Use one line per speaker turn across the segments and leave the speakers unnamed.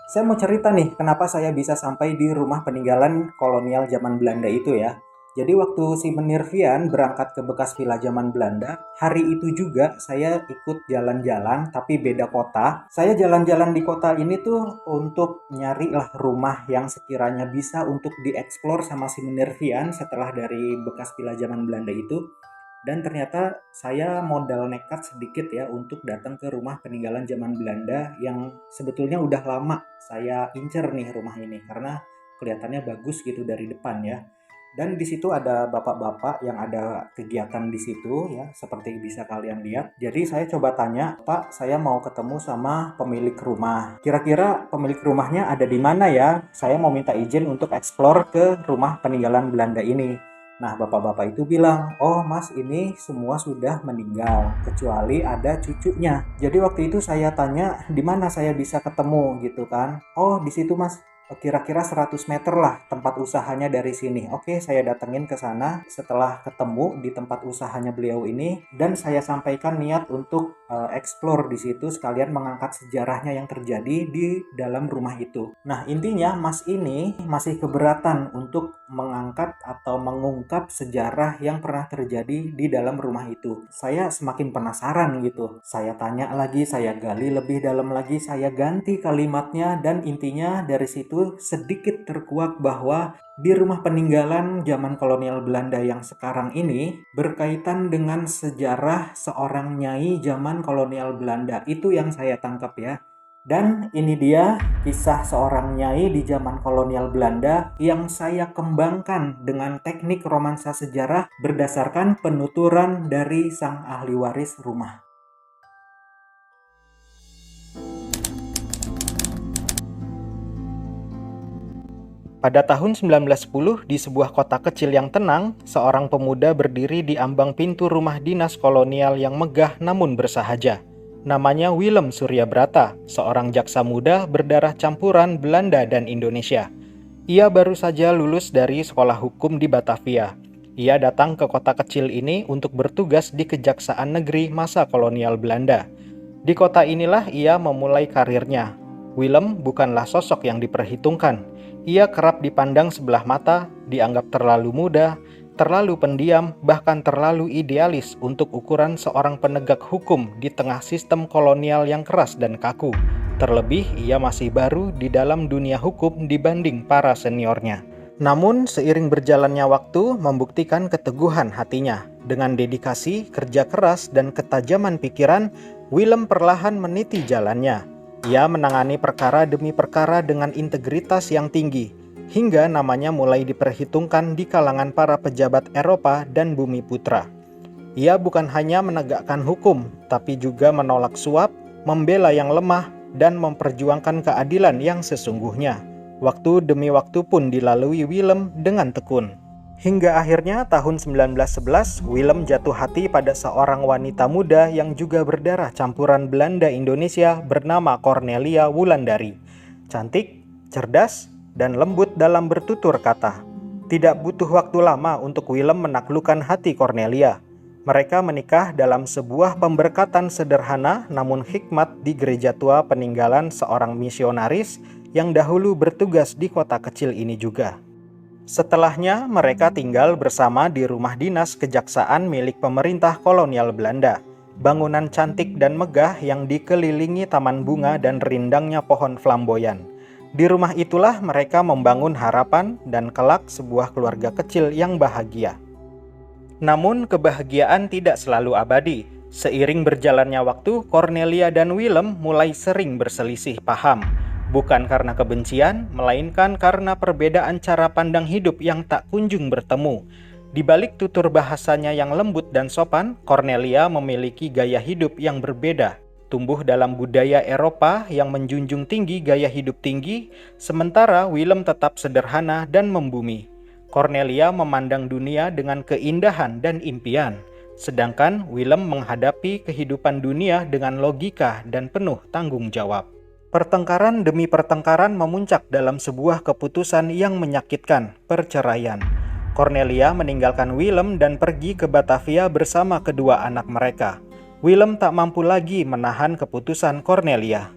Saya mau cerita nih, kenapa saya bisa sampai di rumah peninggalan kolonial zaman Belanda itu ya. Jadi waktu si Menir Vian berangkat ke bekas villa zaman Belanda, hari itu juga saya ikut jalan-jalan tapi beda kota. Saya jalan-jalan di kota ini tuh untuk nyari lah rumah yang sekiranya bisa untuk dieksplor sama si Menir Vian setelah dari bekas villa zaman Belanda itu. Dan ternyata saya modal nekat sedikit ya untuk datang ke rumah peninggalan zaman Belanda yang sebetulnya udah lama saya incer nih rumah ini karena kelihatannya bagus gitu dari depan ya. Dan di situ ada bapak-bapak yang ada kegiatan di situ ya, seperti bisa kalian lihat. Jadi saya coba tanya, "Pak, saya mau ketemu sama pemilik rumah. Kira-kira pemilik rumahnya ada di mana ya? Saya mau minta izin untuk eksplor ke rumah peninggalan Belanda ini." Nah, bapak-bapak itu bilang, "Oh, Mas, ini semua sudah meninggal, kecuali ada cucunya." Jadi waktu itu saya tanya, "Di mana saya bisa ketemu?" gitu kan. "Oh, di situ, Mas. Kira-kira 100 meter lah tempat usahanya dari sini." Oke, saya datengin ke sana setelah ketemu di tempat usahanya beliau ini dan saya sampaikan niat untuk explore di situ sekalian mengangkat sejarahnya yang terjadi di dalam rumah itu. Nah, intinya Mas ini masih keberatan untuk mengangkat atau mengungkap sejarah yang pernah terjadi di dalam rumah itu. Saya semakin penasaran gitu. Saya tanya lagi, saya gali lebih dalam lagi, saya ganti kalimatnya dan intinya dari situ sedikit terkuak bahwa di rumah peninggalan zaman kolonial Belanda yang sekarang ini berkaitan dengan sejarah seorang nyai zaman kolonial Belanda. Itu yang saya tangkap ya. Dan ini dia kisah seorang nyai di zaman kolonial Belanda yang saya kembangkan dengan teknik romansa sejarah berdasarkan penuturan dari sang ahli waris rumah. Pada tahun 1910, di sebuah kota kecil yang tenang, seorang pemuda berdiri di ambang pintu rumah dinas kolonial yang megah namun bersahaja. Namanya Willem Suryabrata, seorang jaksa muda berdarah campuran Belanda dan Indonesia. Ia baru saja lulus dari sekolah hukum di Batavia. Ia datang ke kota kecil ini untuk bertugas di Kejaksaan Negeri masa kolonial Belanda. Di kota inilah ia memulai karirnya. Willem bukanlah sosok yang diperhitungkan. Ia kerap dipandang sebelah mata, dianggap terlalu muda, terlalu pendiam, bahkan terlalu idealis untuk ukuran seorang penegak hukum di tengah sistem kolonial yang keras dan kaku. Terlebih, ia masih baru di dalam dunia hukum dibanding para seniornya. Namun, seiring berjalannya waktu membuktikan keteguhan hatinya. Dengan dedikasi, kerja keras, dan ketajaman pikiran, Willem perlahan meniti jalannya. Ia menangani perkara demi perkara dengan integritas yang tinggi, hingga namanya mulai diperhitungkan di kalangan para pejabat Eropa dan Bumi Putra. Ia bukan hanya menegakkan hukum, tapi juga menolak suap, membela yang lemah, dan memperjuangkan keadilan yang sesungguhnya. Waktu demi waktu pun dilalui Willem dengan tekun. Hingga akhirnya tahun 1911, Willem jatuh hati pada seorang wanita muda yang juga berdarah campuran Belanda Indonesia bernama Cornelia Wulandari. Cantik, cerdas, dan lembut dalam bertutur kata. Tidak butuh waktu lama untuk Willem menaklukkan hati Cornelia. Mereka menikah dalam sebuah pemberkatan sederhana namun hikmat di gereja tua peninggalan seorang misionaris yang dahulu bertugas di kota kecil ini juga. Setelahnya, mereka tinggal bersama di rumah dinas kejaksaan milik pemerintah kolonial Belanda. Bangunan cantik dan megah yang dikelilingi taman bunga dan rindangnya pohon flamboyan. Di rumah itulah mereka membangun harapan dan kelak sebuah keluarga kecil yang bahagia. Namun kebahagiaan tidak selalu abadi. Seiring berjalannya waktu, Cornelia dan Willem mulai sering berselisih paham. Bukan karena kebencian, melainkan karena perbedaan cara pandang hidup yang tak kunjung bertemu. Di balik tutur bahasanya yang lembut dan sopan, Cornelia memiliki gaya hidup yang berbeda. Tumbuh dalam budaya Eropa yang menjunjung tinggi gaya hidup tinggi, sementara Willem tetap sederhana dan membumi. Cornelia memandang dunia dengan keindahan dan impian, sedangkan Willem menghadapi kehidupan dunia dengan logika dan penuh tanggung jawab. Pertengkaran demi pertengkaran memuncak dalam sebuah keputusan yang menyakitkan, perceraian. Cornelia meninggalkan Willem dan pergi ke Batavia bersama kedua anak mereka. Willem tak mampu lagi menahan keputusan Cornelia.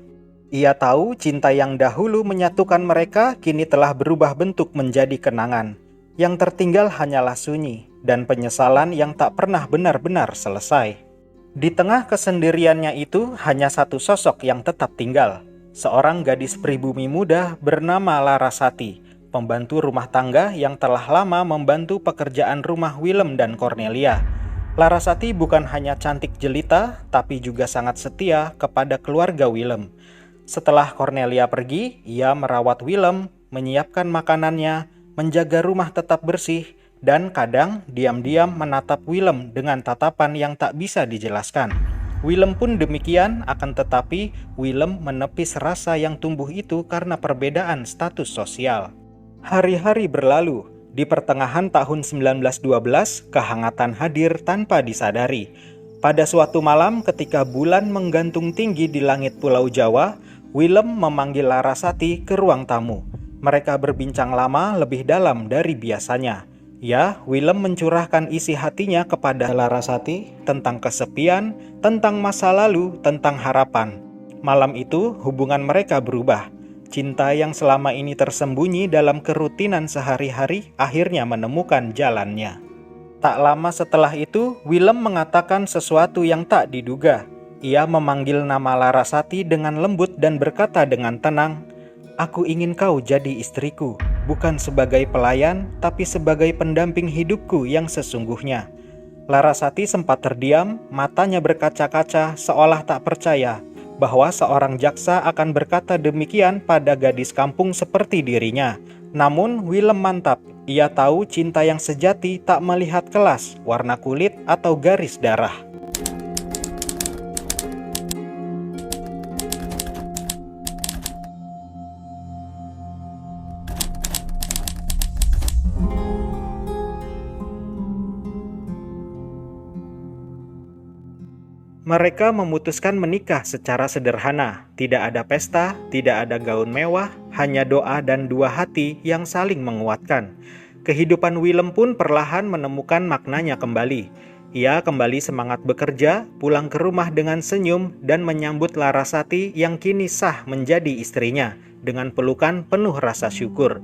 Ia tahu cinta yang dahulu menyatukan mereka kini telah berubah bentuk menjadi kenangan. Yang tertinggal hanyalah sunyi dan penyesalan yang tak pernah benar-benar selesai. Di tengah kesendiriannya itu hanya satu sosok yang tetap tinggal. Seorang gadis pribumi muda bernama Larasati, pembantu rumah tangga yang telah lama membantu pekerjaan rumah Willem dan Cornelia. Larasati bukan hanya cantik jelita, tapi juga sangat setia kepada keluarga Willem. Setelah Cornelia pergi, ia merawat Willem, menyiapkan makanannya, menjaga rumah tetap bersih, dan kadang diam-diam menatap Willem dengan tatapan yang tak bisa dijelaskan. Willem pun demikian, akan tetapi Willem menepis rasa yang tumbuh itu karena perbedaan status sosial. Hari-hari berlalu. Di pertengahan tahun 1912, kehangatan hadir tanpa disadari. Pada suatu malam ketika bulan menggantung tinggi di langit Pulau Jawa, Willem memanggil Larasati ke ruang tamu. Mereka berbincang lama lebih dalam dari biasanya. Ya, Willem mencurahkan isi hatinya kepada Larasati tentang kesepian, tentang masa lalu, tentang harapan. Malam itu hubungan mereka berubah. Cinta yang selama ini tersembunyi dalam kerutinan sehari-hari akhirnya menemukan jalannya. Tak lama setelah itu, Willem mengatakan sesuatu yang tak diduga. Ia memanggil nama Larasati dengan lembut dan berkata dengan tenang, "Aku ingin kau jadi istriku, bukan sebagai pelayan, tapi sebagai pendamping hidupku yang sesungguhnya." Larasati sempat terdiam, matanya berkaca-kaca seolah tak percaya bahwa seorang jaksa akan berkata demikian pada gadis kampung seperti dirinya. Namun Willem mantap, ia tahu cinta yang sejati tak melihat kelas, warna kulit, atau garis darah. Mereka memutuskan menikah secara sederhana. Tidak ada pesta, tidak ada gaun mewah, hanya doa dan dua hati yang saling menguatkan. Kehidupan Willem pun perlahan menemukan maknanya kembali. Ia kembali semangat bekerja, pulang ke rumah dengan senyum, dan menyambut Larasati yang kini sah menjadi istrinya, dengan pelukan penuh rasa syukur.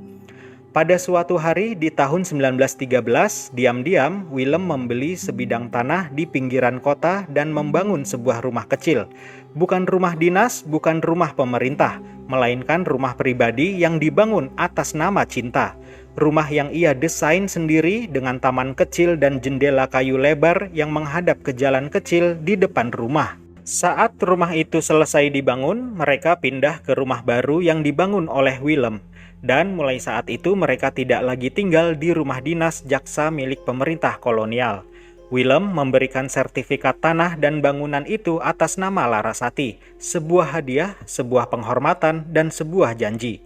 Pada suatu hari di tahun 1913, diam-diam Willem membeli sebidang tanah di pinggiran kota dan membangun sebuah rumah kecil. Bukan rumah dinas, bukan rumah pemerintah, melainkan rumah pribadi yang dibangun atas nama cinta. Rumah yang ia desain sendiri dengan taman kecil dan jendela kayu lebar yang menghadap ke jalan kecil di depan rumah. Saat rumah itu selesai dibangun, mereka pindah ke rumah baru yang dibangun oleh Willem. Dan mulai saat itu mereka tidak lagi tinggal di rumah dinas jaksa milik pemerintah kolonial. Willem memberikan sertifikat tanah dan bangunan itu atas nama Larasati, sebuah hadiah, sebuah penghormatan, dan sebuah janji.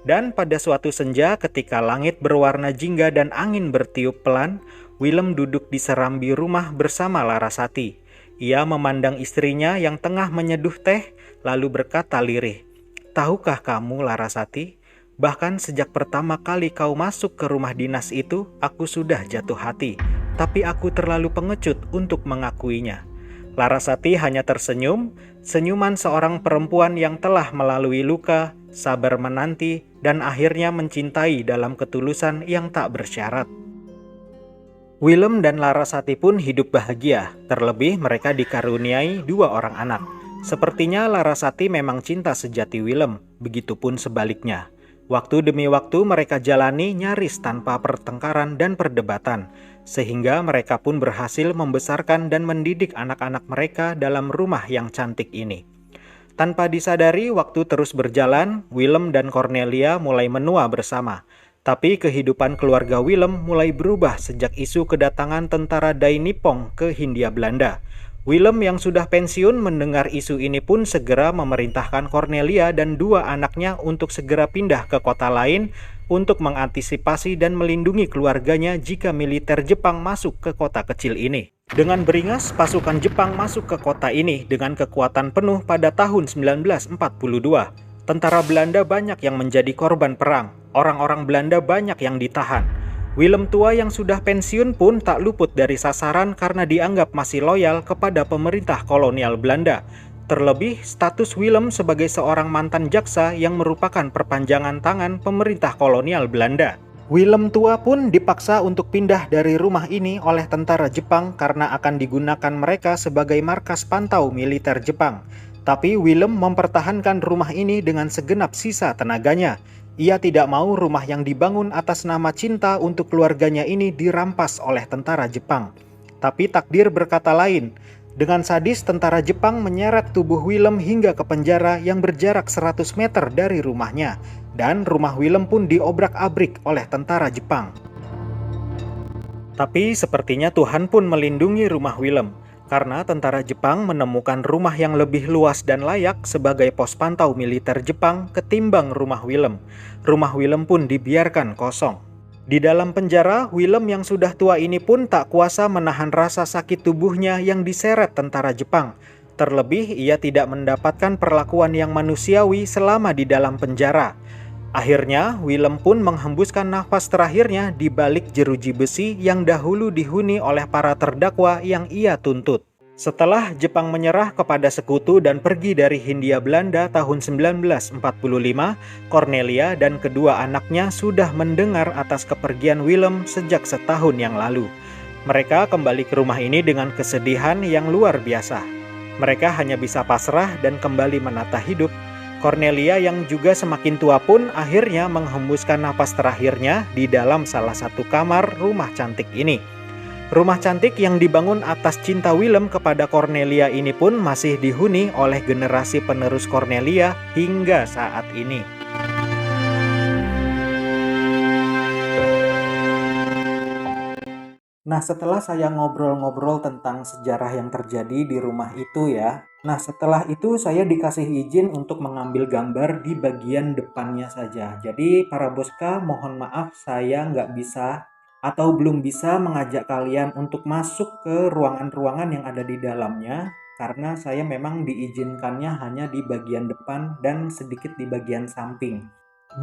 Dan pada suatu senja ketika langit berwarna jingga dan angin bertiup pelan, Willem duduk di serambi rumah bersama Larasati. Ia memandang istrinya yang tengah menyeduh teh, lalu berkata lirih, "Tahukah kamu, Larasati? Bahkan sejak pertama kali kau masuk ke rumah dinas itu, aku sudah jatuh hati, tapi aku terlalu pengecut untuk mengakuinya." Larasati hanya tersenyum, senyuman seorang perempuan yang telah melalui luka, sabar menanti, dan akhirnya mencintai dalam ketulusan yang tak bersyarat. Willem dan Larasati pun hidup bahagia, terlebih mereka dikaruniai dua orang anak. Sepertinya Larasati memang cinta sejati Willem, begitupun sebaliknya. Waktu demi waktu mereka jalani nyaris tanpa pertengkaran dan perdebatan, sehingga mereka pun berhasil membesarkan dan mendidik anak-anak mereka dalam rumah yang cantik ini. Tanpa disadari, waktu terus berjalan, Willem dan Cornelia mulai menua bersama. Tapi kehidupan keluarga Willem mulai berubah sejak isu kedatangan tentara Dai Nippon ke Hindia Belanda. Willem yang sudah pensiun mendengar isu ini pun segera memerintahkan Cornelia dan dua anaknya untuk segera pindah ke kota lain untuk mengantisipasi dan melindungi keluarganya jika militer Jepang masuk ke kota kecil ini. Dengan beringas, pasukan Jepang masuk ke kota ini dengan kekuatan penuh pada tahun 1942. Tentara Belanda banyak yang menjadi korban perang, orang-orang Belanda banyak yang ditahan. Willem tua yang sudah pensiun pun tak luput dari sasaran karena dianggap masih loyal kepada pemerintah kolonial Belanda. Terlebih, status Willem sebagai seorang mantan jaksa yang merupakan perpanjangan tangan pemerintah kolonial Belanda. Willem tua pun dipaksa untuk pindah dari rumah ini oleh tentara Jepang karena akan digunakan mereka sebagai markas pantau militer Jepang. Tapi Willem mempertahankan rumah ini dengan segenap sisa tenaganya. Ia tidak mau rumah yang dibangun atas nama cinta untuk keluarganya ini dirampas oleh tentara Jepang. Tapi takdir berkata lain. Dengan sadis, tentara Jepang menyeret tubuh Willem hingga ke penjara yang berjarak 100 meter dari rumahnya. Dan rumah Willem pun diobrak-abrik oleh tentara Jepang. Tapi sepertinya Tuhan pun melindungi rumah Willem, karena tentara Jepang menemukan rumah yang lebih luas dan layak sebagai pos pantau militer Jepang ketimbang rumah Willem. Rumah Willem pun dibiarkan kosong. Di dalam penjara, Willem yang sudah tua ini pun tak kuasa menahan rasa sakit tubuhnya yang diseret tentara Jepang. Terlebih, ia tidak mendapatkan perlakuan yang manusiawi selama di dalam penjara. Akhirnya, Willem pun menghembuskan nafas terakhirnya di balik jeruji besi yang dahulu dihuni oleh para terdakwa yang ia tuntut. Setelah Jepang menyerah kepada sekutu dan pergi dari Hindia Belanda tahun 1945, Cornelia dan kedua anaknya sudah mendengar atas kepergian Willem sejak setahun yang lalu. Mereka kembali ke rumah ini dengan kesedihan yang luar biasa. Mereka hanya bisa pasrah dan kembali menata hidup. Cornelia yang juga semakin tua pun akhirnya menghembuskan napas terakhirnya di dalam salah satu kamar rumah cantik ini. Rumah cantik yang dibangun atas cinta Willem kepada Cornelia ini pun masih dihuni oleh generasi penerus Cornelia hingga saat ini. Nah, setelah saya ngobrol-ngobrol tentang sejarah yang terjadi di rumah itu ya. Nah, setelah itu saya dikasih izin untuk mengambil gambar di bagian depannya saja. Jadi, para boska, mohon maaf saya nggak bisa atau belum bisa mengajak kalian untuk masuk ke ruangan-ruangan yang ada di dalamnya. Karena saya memang diizinkannya hanya di bagian depan dan sedikit di bagian samping.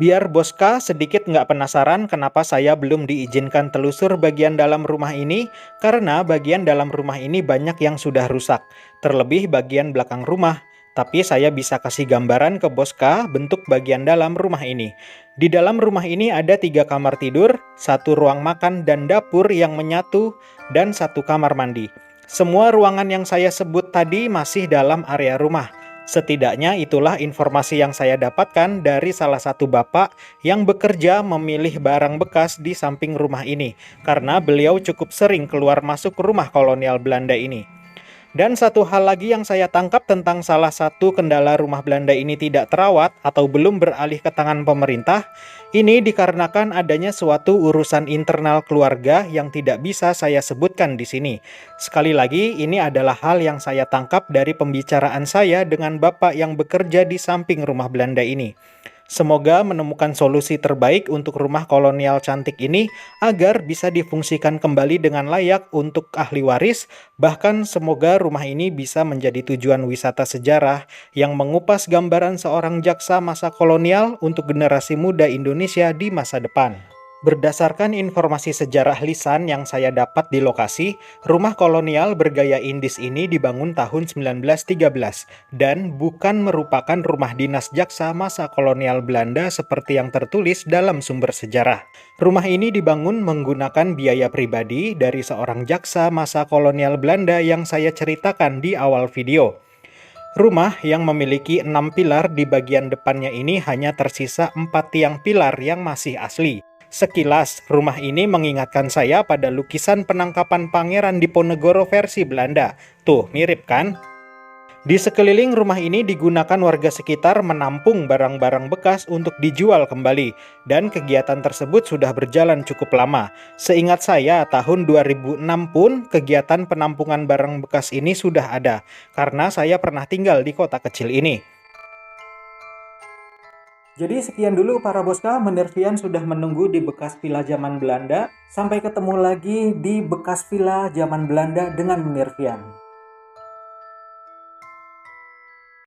Biar Boska sedikit nggak penasaran kenapa saya belum diizinkan telusur bagian dalam rumah ini, karena bagian dalam rumah ini banyak yang sudah rusak, terlebih bagian belakang rumah. Tapi saya bisa kasih gambaran ke Boska bentuk bagian dalam rumah ini. Di dalam rumah ini ada 3 kamar tidur, 1 ruang makan dan dapur yang menyatu, dan 1 kamar mandi. Semua ruangan yang saya sebut tadi masih dalam area rumah. Setidaknya itulah informasi yang saya dapatkan dari salah satu bapak yang bekerja memilih barang bekas di samping rumah ini, karena beliau cukup sering keluar masuk rumah kolonial Belanda ini. Dan satu hal lagi yang saya tangkap tentang salah satu kendala rumah Belanda ini tidak terawat atau belum beralih ke tangan pemerintah, ini dikarenakan adanya suatu urusan internal keluarga yang tidak bisa saya sebutkan di sini. Sekali lagi, ini adalah hal yang saya tangkap dari pembicaraan saya dengan bapak yang bekerja di samping rumah Belanda ini. Semoga menemukan solusi terbaik untuk rumah kolonial cantik ini agar bisa difungsikan kembali dengan layak untuk ahli waris, bahkan semoga rumah ini bisa menjadi tujuan wisata sejarah yang mengupas gambaran seorang jaksa masa kolonial untuk generasi muda Indonesia di masa depan. Berdasarkan informasi sejarah lisan yang saya dapat di lokasi, rumah kolonial bergaya Indis ini dibangun tahun 1913 dan bukan merupakan rumah dinas jaksa masa kolonial Belanda seperti yang tertulis dalam sumber sejarah. Rumah ini dibangun menggunakan biaya pribadi dari seorang jaksa masa kolonial Belanda yang saya ceritakan di awal video. Rumah yang memiliki 6 pilar di bagian depannya ini hanya tersisa 4 tiang pilar yang masih asli. Sekilas, rumah ini mengingatkan saya pada lukisan penangkapan Pangeran Diponegoro versi Belanda. Tuh, mirip kan? Di sekeliling rumah ini digunakan warga sekitar menampung barang-barang bekas untuk dijual kembali. Dan kegiatan tersebut sudah berjalan cukup lama. Seingat saya, tahun 2006 pun kegiatan penampungan barang bekas ini sudah ada. Karena saya pernah tinggal di kota kecil ini. Jadi sekian dulu para boska, Menervian sudah menunggu di bekas villa zaman Belanda. Sampai ketemu lagi di bekas villa zaman Belanda dengan Menervian.